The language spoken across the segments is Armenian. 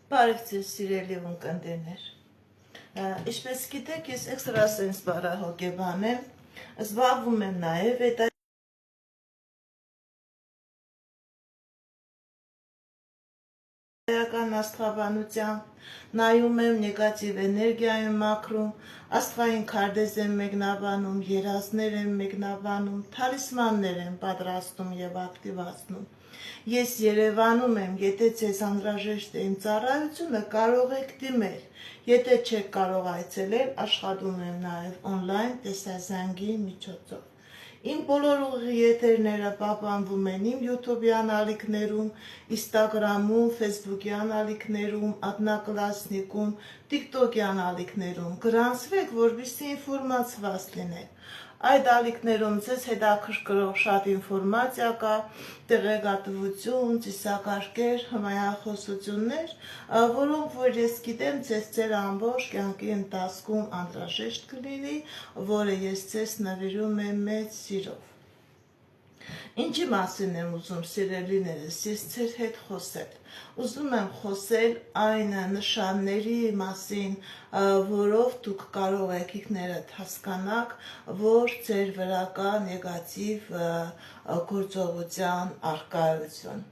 Բարև ձեզ սիրելի ունկնդիրներ։ Ինչպես գիտեք, ես էքստրասենս բարահոգեբան եմ, զբաղվում եմ նաև հետայական աստղաբանությամբ, նայում եմ նեգատիվ էներգիա եմ մաքրում, աստղային քարտեզ եմ մեկնաբանում, երազներ եմ մեկնաբանում, թալիսմաններ եմ պատրաստում եւ ակտիվացնում։ Ես Երևանում եմ, եթե ձեզ անհրաժեշտ է իմ ծառայությունը, կարող եք դիմել։ Եթե չեք կարող այցելել, աշխատում եմ նաև on-line տեսազանգի միջոցով։ Իմ բոլոր ուղիղ եթերները պահպանվում են իմ YouTube-յան ալիքներում, Instagram-ում, Facebook-յան ալիքներում, Adnaclassnik-ում, TikTok-յան ալիքներում։ Գրանցվեք, որպեսզի ինֆորմացված լինեք։ Այդ ալիքներում ձեզ հետաքրքրող շատ ինֆորմացիա կա, տեղեկատվություն, ծիսակարգեր, հմայախոսություններ, որոնք որ ես գիտեմ ձեր ամբողջ կյանքի ընթացքում անհրաժեշտ կլինի, որը ես ձեզ նվիրում եմ մեծ սիրով։ Ինչի մասին եմ ուզում սիրելիներս, ես ձեր հետ խոսել։ Ուզում եմ խոսել այն նշանների մասին, որով դուք կարող եք ինքներդ հասկանաք, որ ձեր վրա կա նեգատիվ գործողության առկայություն։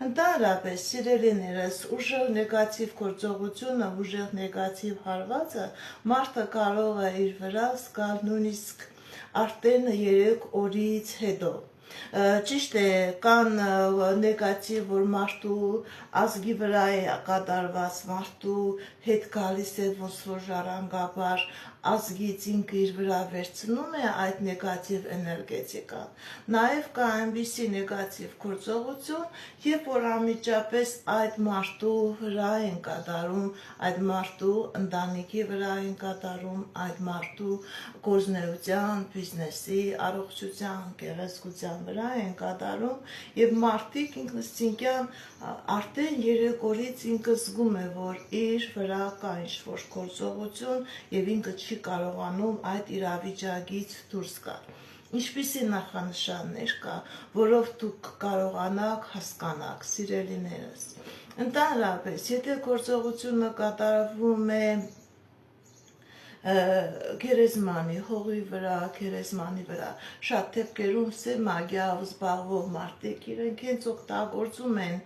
Ընդհանրապես, սիրելիներս, ուժեղ նեգատիվ գործողությունը, ուժեղ նեգատիվ հարվածը մարդը կարող է իր վրա զգալ նույնիսկ արդեն 3 օրից հետո։ Ճիշտ է, կան նեգատիվ, որ մարդու ազգի վրա է կատարված, մարդու հետ գալիս է ոնց որ ժառանգաբար ազգից ինքը իր վրա վերցնում է այդ նեգատիվ էներգետիկան։ Նաև կա այնպիսի նեգատիվ գործողություն, երբ որ անմիջապես այդ մարդու վրա են կատարում, այդ մարդու ընտանիքի վրա են կատարում, այդ մարդու գործունեության, բիզնեսի, առողջության, գեղեցկության վրա են կատարում եւ մարդիկ ինքնըստինքյան արդեն 3 օրից ինքը զգում է, որ իր վրա կա ինչ-որ գործողություն եւ ինքը չի կարողանում այդ իրավիճակից դուրս գալ։ Ինչպիսի նախանշաններ կա, որով դուք կարողանաք հասկանաք, սիրելիներս։ Ընդհանրապես, եթե գործողությունը կատարվում է գերեզմանի, հողի վրա, շատ դեպքերում սև մագիայով զբաղվող մարդիկ իրենք հենց օգտագործում են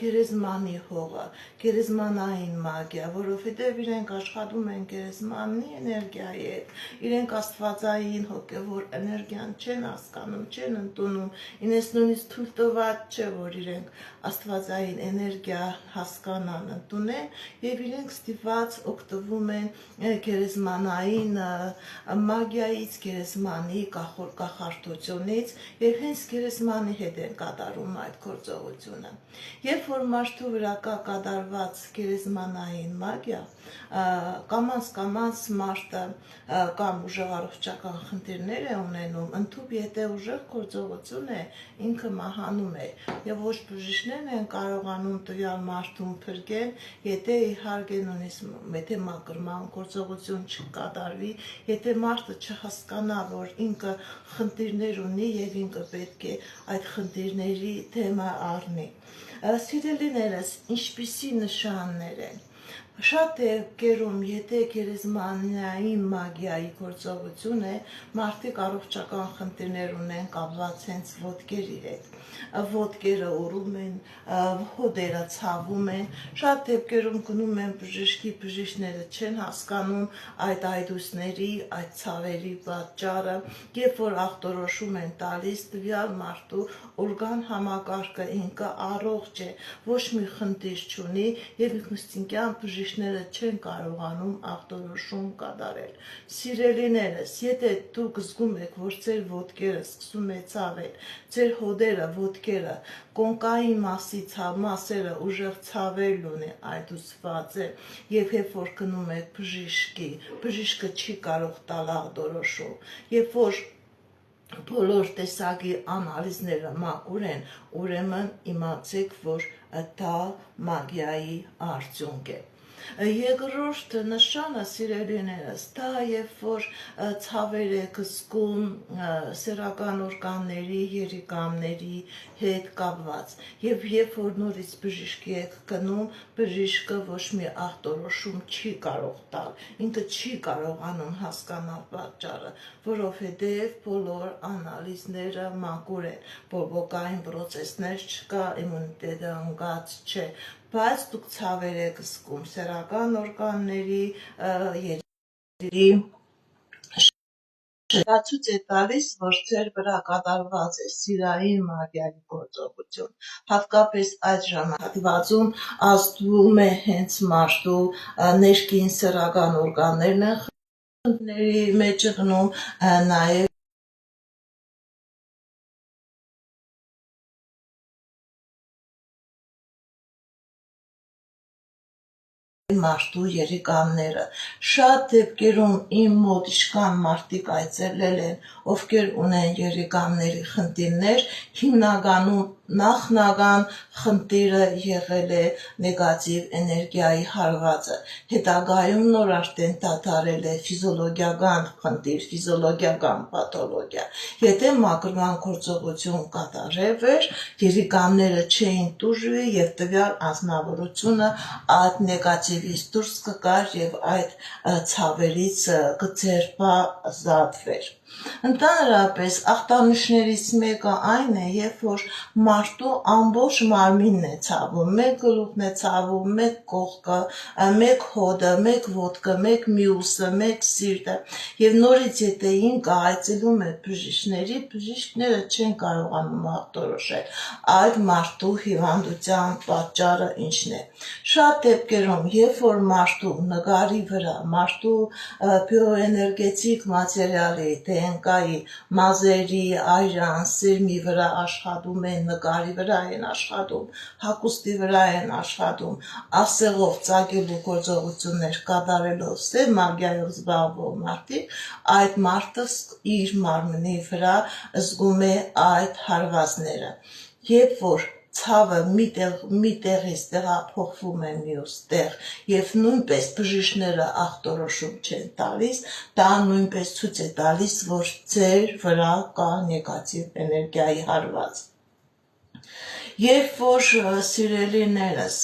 գերեզմանի հողը, գերեզմանային մագիա, որովհետև իրենք աշխատում են գերեզմանի էներգիայի հետ, իրենք աստվածային հոգևոր էներգիան չեն հասկանում, չեն ընդունում, ինձ նույնիսկ թույլ տված չէ, որ իրենք աստվածային էներգիա հասկանան, ընդունեն եւ իրենք ստիպված օգտվում են գերեզմանային մագիայից, գերեզմանի կախարդությունից եւ հենց գերեզմանի հետ են կատարում այդ գործողությունը։ Երբ որ մարդու վրա կա կատարված գերեզմանային մագիա, կամաց մարդը կամ ուժեղ առողջական խնդիրներ է ունենում, ընդհանուր եթե ուժեղ գործողություն է, ինքը մահանում է եւ ոչ բժիշկներն են կարողանում տվյալ մարդուն փրկել, եթե իհարկե նույնիսկ եթե մակրման գործողություն չկատարվի, եթե մարդը չհասկանա, որ ինքը խնդիրներ ունի եւ ինքը պետք է այդ խնդիրների թեմա առնի։ Սիրելիներս, ինչպիսի նշաններ են։ Շատ դեպքերում, եթե գերեզմանային մագիայի գործողություն է, մարդիկ առողջական խնդիրներ ունեն կապված հենց ոտքերի հետ։ Ոտքերը ուռում են, հոդերը ցավում են, շատ դեպքերում գնում են բժշկի, բժիշկները չեն հասկանում այդ այդուսների, այդ ցավերի պատճառը, երբ որ ախտորոշում են տալիս տվյալ մարդու օրգան համակարգը ինքը առողջ է, ոչ մի խնդիր չունի եւ ինքնըստինքյան բժիշկները չեն կարողանում ախտորոշում կատարել։ Սիրելիներս, եթե դուք զգում եք, որ ձեր ոտքերը սկսում է ցավել, ձեր հոդերը, ոտքերը, կոնկայի մասերը ուժեղ ցավել ունի, այդուսված է, եւ երբ որ գնում եք բժիշկի, բժիշկը չի կարող տալ ախտորոշում, երբ որ բոլոր տեսակի անալիզները մաքուր են, ուրեմն իմացեք, որ դա մագիայի արդյունք է։ Երկրորդ նշանը սիրելիներս, դա երբ որ ցավեր եք զգում սեռական օրգանների, երիկամների հետ կապված, եւ երբ որ նորից բժիշկի եք գնում, բժիշկը ոչ մի ախտորոշում չի կարող տալ, ինքը չի կարողանում հասկանալ պատճառը, որովհետեւ բոլոր անալիզները մաքուր են, բողոքային պրոցեսներ չկա, իմունիտետը ընկած չէ, բայց դուք ցավեր եք զգում սեռական օրգանների երիկամների դա ցույց է տալիս, որ ձեր վրա կատարված է սիրային մագիայի գործողություն, հատկապես այդ ժամանակահատվածում ազդում է հենց մարդու ներքին սեռական օրգաններն են խնդիրների մեջ գնում, նաև մարդու երիկամները։ Շատ դեպքերում իմ մոտ իշքան մարդիկ այցելել են, ովքեր ունեն երիկամների խնդիրներ, հիմնականում նախնական խնդիրը եղել է նեգատիվ էներգիայի հարվածը, հետագայում նոր արդեն դադարել է ֆիզիոլոգիական խնդիր, ֆիզիոլոգիական պաթոլոգիա։ Եթե մաքրման գործողություն կատարվեր, երիկամները չէին տուժվի եւ տվյալ անձնավորությունը այդ նեգատիվից դուրս կգար եւ այդ ցավերից կձերբազատվեր։ Ընդհանրապես ախտանիշներից մեկը այն է, երբ որ մարդու ամբողջ մարմինն է ցավում, մեկ գլուխն է ցավում, մեկ կողքը, մեկ հոդը, մեկ ոտքը, մեկ մյուսը, մեկ սիրտը, եւ նորից եթե ինքը այցելում է բժիշկները չեն կարողանում ախտորոշել այդ մարդու հիվանդության պատճառը ինչն է։ Շատ դեպքերում, երբ որ մարդու նկարի վրա, մարդու բիոէներգետիկ մատերիալի, ԴՆԿ-ի, մազերի, այրան, սերմի վրա աշխատում են, նկարի վրա են աշխատում, հագուստի վրա են աշխատում, ասեղով ծագելու գործողություններ կատարելով սև մագիայով զբաղվող մարդիկ, այդ մարդը իր մարմնի վրա զգում է այդ հարվածները։ Երբ որ ցավը մի տեղից տեղափոխվում է մյուս տեղ եւ նույնպես բժիշկները ախտորոշում չեն տալիս, դա նույնպես ցույց է տալիս, որ ձեր վրա կա նեգատիվ էներգիայի հարված։ Երբ որ սիրելիներս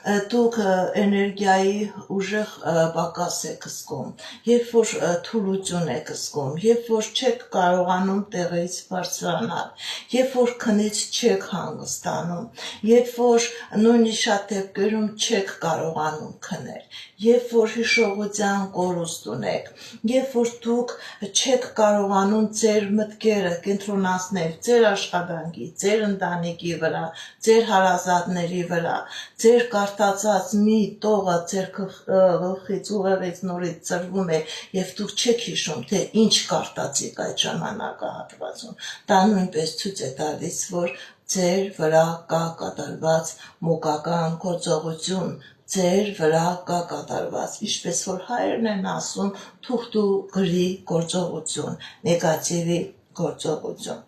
դուք էներգիայի ուժեղ պակաս եք զգում, երբ որ թուլություն եք զգում, երբ որ չեք կարողանում տեղից բարձրանալ, երբ որ քնից չեք հանգստանում, երբ որ նույնիսկ շատ դեպքերում չեք կարողանում քնել, երբ որ հիշողության կորուստ ունեք, երբ որ դուք չեք կարողանում ձեր մտքերը կենտրոնացնել ձեր աշխատանքի, ձեր ընտանիքի վրա, ձեր հարազատների վրա, ձեր կարդացած մի տողը ձեր գլխից ուղեղից նորից ծրվում է եւ դուք չեք հիշում, թե ինչ կարդացիք այդ ժամանակահատվածում, դա նույնպես ցույց է տալիս, որ ձեր վրա կա կատարված մոգական գործողություն, ձեր վրա կա կատարված, ինչպես որ հայերն են ասում, թուղթ ու գրի գործողություն, նեգատիվի գործողություն։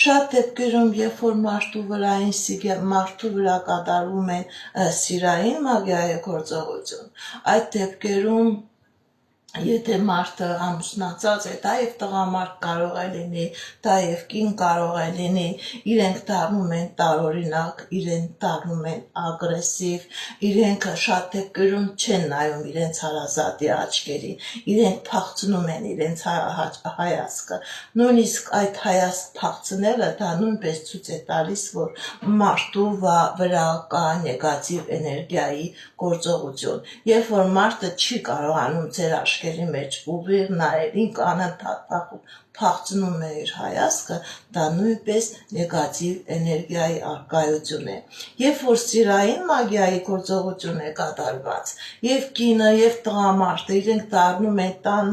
Շատ դեպքերում, երբ որ մարդու վրա կատարում են սիրային մագիայի գործողություն, այդ դեպքերում եթե մարդը ամուսնացած է, դա եւ տղամարդ կարող է լինի, դա եւ կին կարող է լինի, իրենք դառնում են տարօրինակ, իրենք դառնում են ագրեսիվ, իրենք շատ դեպքերում չեն նայում իրենց հարազատի աչքերին, իրենք փախցնում են իրենց հայացքը, նույնիսկ այդ հայացք փախցնելը դա նույնպես ցույց է տալիս, որ մարդու վրա կա նեգատիվ էներգիայի գործողություն, երբ որ մարդը չի կարողանում ձեր աչքերի մեջ ուղիղ նայել, ինքը անընդհատ փախցնում է իր հայացքը, դա նույնպես նեգատիվ էներգիայի արկայություն է։ Երբ որ սիրային մագիայի գործողություն է կատարված, եւ կինը եւ տղամարդը իրենք դառնում են տան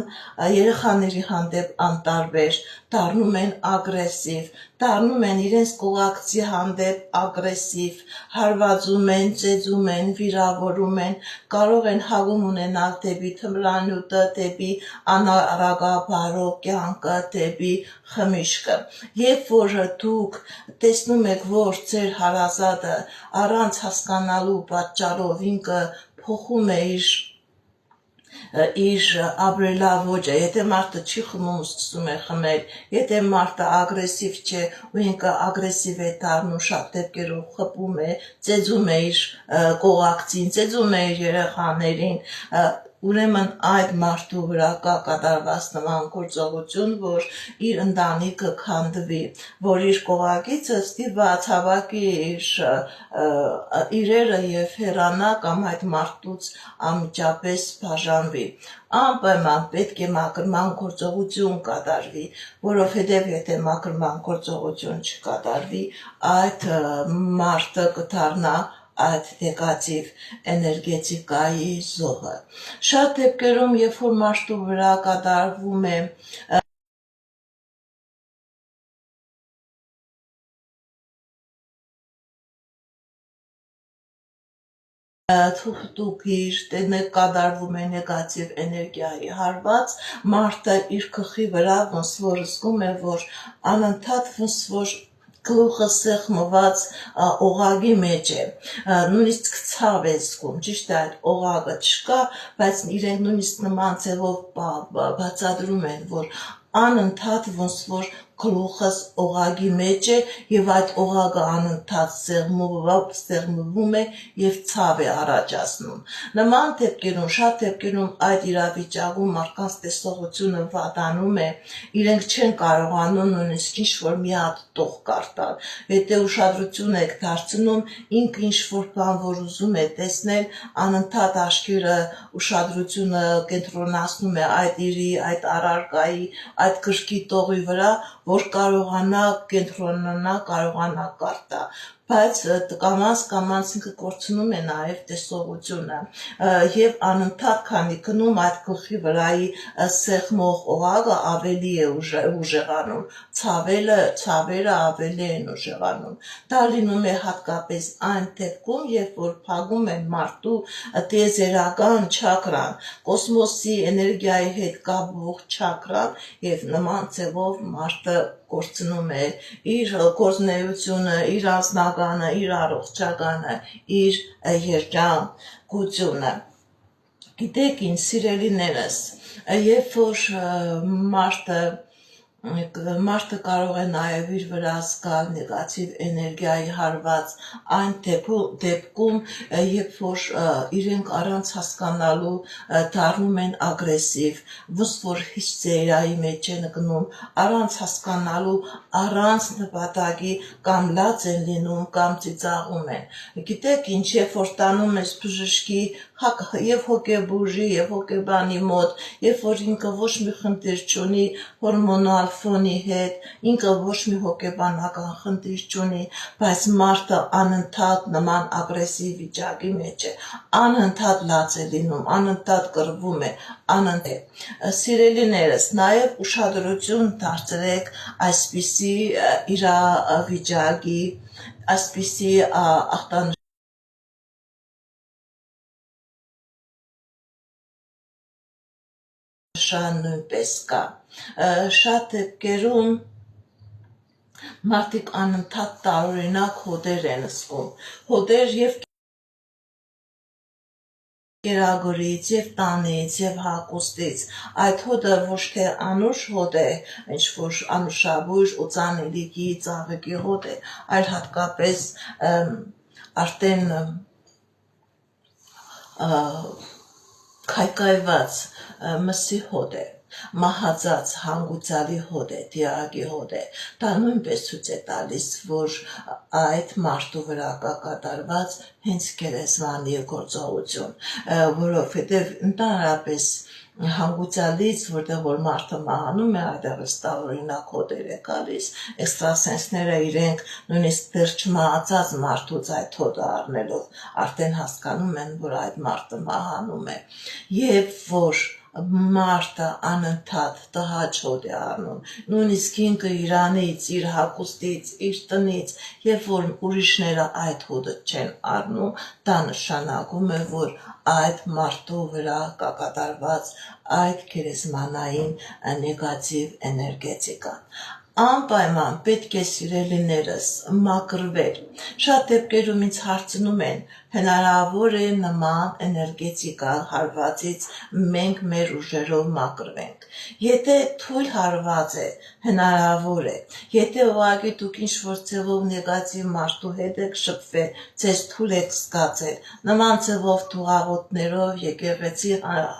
երեխաների հանդեպ անտարբեր, դառնում են ագրեսիվ, դառնում են իրենց կողակցի հանդեպ ագրեսիվ, հարվածում են, ծեծում են, վիրավորում են, կարող են հավում ունենալ դեպի թմրանյութը, դեպի անարագաբարո կյանքը, դեպի խմիչքը։ Երբ որ դուք տեսնում եք, որ ձեր հարազատը առանց հասկանալու պատճառով ինքը փոխում է իր ապրելավոճը, եթե մարդը չի խմում, սկսում է խմել, եթե մարդը ագրեսիվ չէ ու ինքը ագրեսիվ է դառնում, շատ դեպքերով խփում է, ծեծում է իր կողակցին, ծեծում է իր երեխաներին, ուրեմն այդ մարդու վրա կա կատարված նման գործողություն, որ իր ընտանիքը քանդվի, որ իր կողակիցը ստիպված հավաքի իր իրերը եւ հեռանա կամ այդ մարդուց անմիջապես բաժանվի։ Անպայման պետք է մաքրման գործողություն կատարվի, որովհետև եթե մաքրման գործողություն չկատարվի, այդ մարդը կդառնա այդ նեգատիվ էներգետիկայի զոհը։ Շատ դեպքերում, երբ որ մարդու վրա կատարվում է թուխտուկիր, կատարվում է նեգատիվ էներգիայի հարված, մարդը իր գլխի վրա ոնց որ զգում է, որ անընդհատ ոնց որ գլուխը սեղմված օղակի մեջ է, նույնիսկ ցավ է զգում, ճիշտ է այդ օղակը չկա, բայց իրենք նույնիսկ նման ձևով բացատրում են, որ անընդհատ ոնց որ գլուխս օղակի մեջ է եւ այդ օղակը անընդհատ սեղմվում է եւ ցավ է առաջացնում։ Նման դեպքերում, շատ դեպքերում այդ իրավիճակում մարդկանց տեսողությունը վատանում է, իրենք չեն կարողանում նույնիսկ ինչ-որ մի հատ տող կարտալ, եթե ուշադրություն եք դարձնում, ինքը ինչ-որ բան, որ ուզում է տեսնել, անընդհատ աչքերը ուշադրությունը կենտրոնացնում է այդ իրի, այդ առարկայի, այդ գրքի տողի վրա, որ կարողանա կենտրոնանա, կարողանա կարտա, բայց կամաց ինքը կորցնում է նաև տեսողությունը եւ անընդհատ քանի գնում այդ գլխի վրայի սեղմող օղակը ավելի է ուժեղանում, ցավերը ավելի են ուժեղանում։ Դա լինում է հատկապես այն դեպքում, երբ որ փակում են մարդու տիեզերական չակրան, կոսմոսի էներգիայի հետ կապվող չակրան եւ նման ձևով մարդը կորցնում է իր գործունեությունը, իր անձնականը, իր առողջականը, իր երջանկությունը։ Գիտեք ինչ, սիրելիներս, երբ որ մարդը կարող է նաև իր վրա զգալ նեգատիվ էներգիայի հարված այն դեպքում, երբ որ իրենք առանց հասկանալու դառնում են ագրեսիվ, ոնց որ հիստերիայի մեջ են գնում, առանց հասկանալու, առանց նպատակի կամ լաց են լինում, կամ ծիծաղում են։ Գիտեք ինչ, երբ որ տանում ես բժշկի եւ հոգեբուժի եւ հոգեբանի մոտ, երբ որ ինքը ոչ մի խնդիր չունի հորմոնալ ֆոնի հետ, ինքը ոչ մի հոգեբանական խնդիր չունի, բայց մարդը անընդհատ նման ագրեսիվ վիճակի մեջ է, անընդհատ լաց է լինում, անընդհատ կռվում է, անընդհատ։ Սիրելիներս, նաև ուշադրություն դարձրեք այսպիսի իրավիճակի, այսպիսի ախտանշանների նույնպես կա։ Շատ դեպքերում մարդիկ անընդհատ տարօրինակ հոդեր են զգում, հոդեր եւ կերակուրից, եւ տանից, եւ հագուստից, այդ հոդը ոչ թե անուշ հոդ է, ինչ-որ անուշաբույր ու ծանելիքի ծաղիկի հոդ է, այլ հատկապես արդեն քայքայված մսի հոդ է, մահացած հանգուցալի հոդ է, դիակի հոդ է, դա նույնպես ցույց է տալիս, որ այդ մարդու վրա կա կատարված հենց գերեզմանի գործողություն, որովհետև ընդհանրապես հանգուցալից, որտեղ որ մարդը մահանում է, այդտեղից տարօրինակ հոդեր է գալիս, էքստրասենսները իրենք նույնիսկ դեռ չմահացած մարդուց այդ հոդը առնելով արդեն հասկանում են, որ այդ մարդը մահանում է, եւ որ մարդը անընդհատ տհաճ հոդ է առնում, նույնիսկ ինքը իրանից, իր հագուստից, իր տնից, երբ որ ուրիշները այդ հոդը չեն առնում, դա նշանակում է, որ այդ մարդու վրա կա կատարված այդ գերեզմանային նեգատիվ էներգետիկան։ Անպայման պետք է սիրելիներս մաքրվել։ Շատ դեպքերում ինձ հարցնում են, հնարավոր է նման էներգետիկա հարվածից մենք մեր ուժերով մաքրվենք։ Եթե թույլ հարված է, հնարավոր է, եթե ուղղակի դուք ինչ-որ ձևով նեգատիվ մարդու հետ եք շփվել, ձեզ թույլ եք զգացել, նման ձևով թուղաղոտներով, եկեղեցի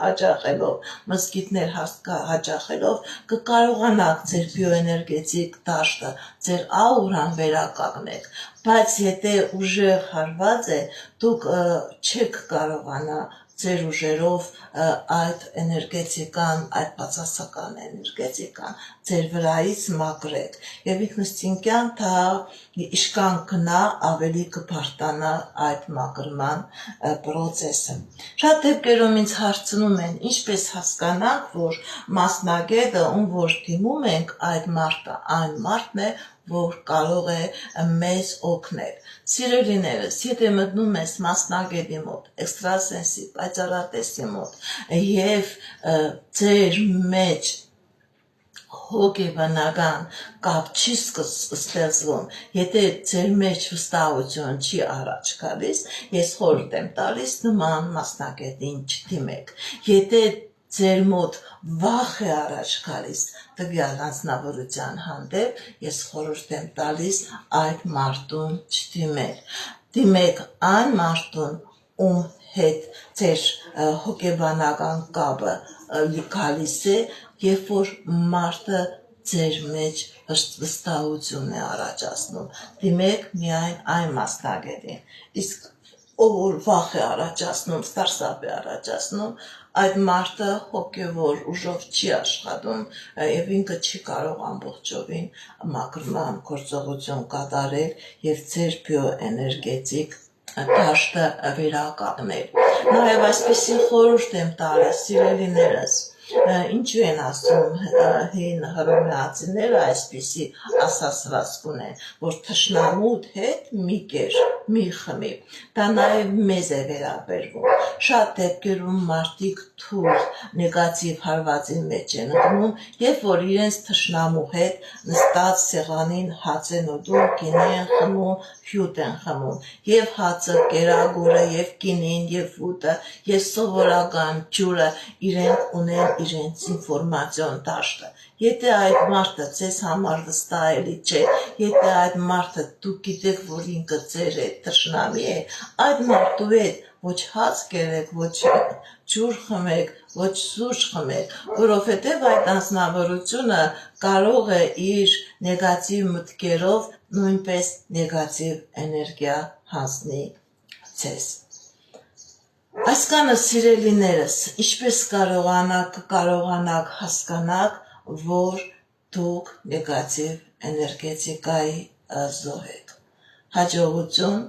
հաճախելով, մզկիթներ հաճախելով, կկարողանաք ձեր բիոէներգետիկ դաշտը, ձեր աուրան վերականգնեք, բայց եթե ուժեղ հարված է, դուք չեք կարողանա ձեր ուժերով այդ էներգետիկան, այդ բացասական էներգետիկան ձեր վրայից մաքրեք եւ ինքնըստինքյան դա իշքան գնա ավելի կբարտանա այդ մաքրման process-ը։ Շատ դեպքերում ինձ հարցնում են, ինչպես հասկանանք, որ մասնագետը, ում որ դիմում ենք, այդ մարդը այն մարդն է, որ կարող է մեզ օգնել։ Սիրելիներս, եթե մտնում ես մասնագետի մոտ, էքստրասենսի, պայծառատեսի մոտ եւ ձեր մեջ հոգեբանական կապ չի ստեղծվում, եթե ձեր մեջ վստահություն չի առաջ գալիս, ես խորհուրդ եմ տալիս նման մասնագետին չդիմեք։ Եթե ձեր մոտ վախ է առաջ գալիս տվյալ անձնավորության հանդեպ, ես խորհուրդ եմ տալիս այդ մարդուն չդիմել։ Դիմեք այն մարդուն, ում հետ ձեր հոգեբանական կապը գալիս է, երբ որ մարդը ձեր մեջ վստահություն է առաջացնում։ Դիմեք միայն այն մասնագետին։ Իսկ ով որ վախ է առաջացնում, սարսափ է առաջացնում, այդ մարդը հոգևոր ուժով չի աշխատում եւ ինքը չի կարող ամբողջովին մաքրման գործողություն կատարել եւ ձեր բիոէներգետիկ դաշտը վերականգնել։ Նաեւ այսպեսի խորհուրդ եմ տալիս, սիրելիներս, ինչու են ասում հին հռոմեացիները այսպիսի ասացվածք ունեն, որ թշնամուդ հետ մի կեր, մի խմի։ Դա նաև մեզ է վերաբերվում։ Շատ դեպքերում մարդիկ թույլ նեգատիվ հարվածի մեջ են ընկնում, երբ որ իրենց թշնամու հետ նստած սեղանին հաց են ուտում, գինի են խմում, հյութ են խմում, եւ հացը, կերագուրը, եւ գինին, եւ ուտը, եւ սովորական ջուրը իրենք ունեն իրենց ինֆորմացիոն դաշտը։ Եթե այդ մարդը ձեզ համար վստահելի չէ, եթե այդ մարդը դուք գիտեք, որ ինքը ձեր է, թշնամի է, այդ մարդու հետ ոչ հաց կերեք, ոչ ջուր խմեք, ոչ սուրճ խմեք, որովհետև այդ անձնավորությունը կարող է իր նեգատիվ մտքերով նույնպես նեգատիվ էներգիա հանձնի ձեզ։ Այսքանը սիրելիներս, ինչպես կարողանաք հասկանալ, որ դուք նեգատիվ էներգետիկայի զոհ եք։ Հաջողություն